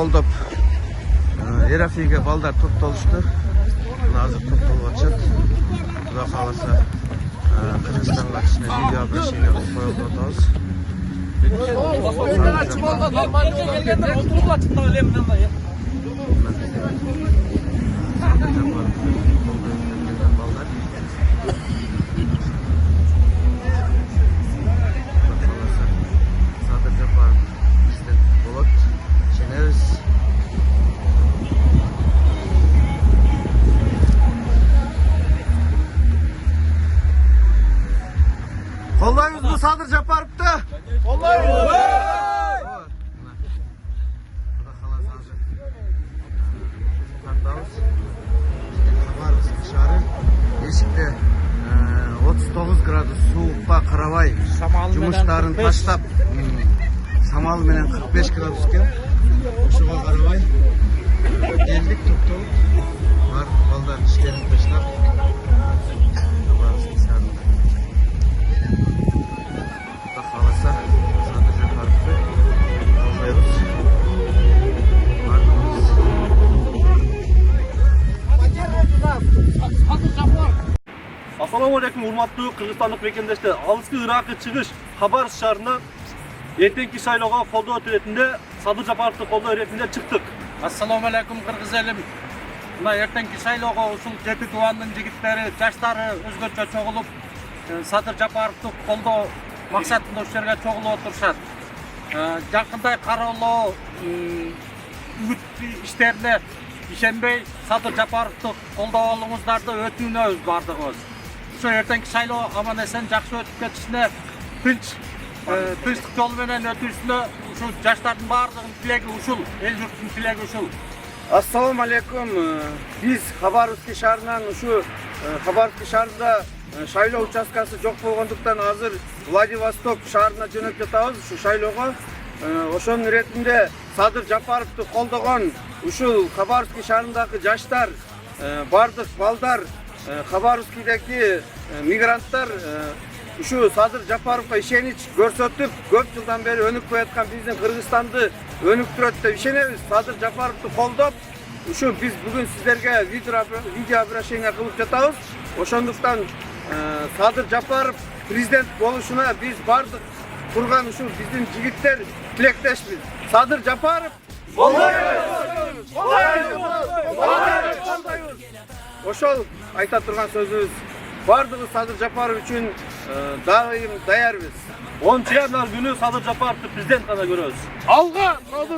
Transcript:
Koldoп Erefi'ye balдар to'xtalishdi. Hozir to'xtalib Xudo xolasa Qirg'izistonga chiqishni video обращение qilib qo'yib o'tamiz. Kollayız mı Sadır Japarov'tu? Kollayız. Xabarimiz dışarı. Eşikte 39 gradus soğukta Qaravay жұмыштарын таштап, самал менен 45 градуске ошого Qaravay келдик, токтолуп бар балдар иштерин таштап xabarimiz dışarı. Assalamu alaikum hurmattуу Kırgızstandык мекендештер. Алыскы Иракы чыгыш Хабар шаарына эртеңки шайлоого колдоо иретинде Садыр Жапаровду колдоо иретинде чыктык. Assalamu alaikum Kırgız elim. Мына эртеңки шайлоого ушул жети тубандын жигиттери, жаштары өзгөчө чогулуп, Садыр Жапаровду колдоо максатында ушул жерге чогулуп отурушат. Жакындай кароолоо үгүт иштерине ишенбей, Садыр Жапаровду колдоо алууңуздарды өтүнөбүз бардыгыбыз. Ошо эртеңки шайлоо аман эсен жакшы өтүп кетишине, тынчтык жол менен өтүшүнө ушул жаштардын баардыгынын тилеги ушул, эл журттун тилеги ушул. Assalamu alaikum. Biz Xabarovsk шаарынан ушу Xabarovsk шаарында шайлоо участкасы жок болгондуктан азыр Владивосток шаарына жөнөп жатабыз. Ушу шайлоого ошонун иретинде Садыр Жапаровду колдогон ушул Xabarovsk шаарындагы жаштар, бардык балдар, Xabarovskдеги мигранттар ушу Садыр Жапаровго ишенич көрсөтүп, көп жылдан бери өнүкүп келаткан биздин Кыргызстанды өнүктүрөт деп ишенебиз. Садыр Жапаровду колдоп, ушу биз бүгүн сиздерге видео обращение кылып жатабыз. Ошондуктан Садыр Жапаров президент болушуна биз бардык турган ушул биздин жигиттер тилектешпиз. Садыр Жапаров колдойбуз! Колдойбуз! Ошол айта турган сөзүбүз. Бардыгы Садыр Жапаров үчүн дайым даярбыз. 10 январь күнү Садыр Жапаровду президент гана көрөбүз. Алга! Алга!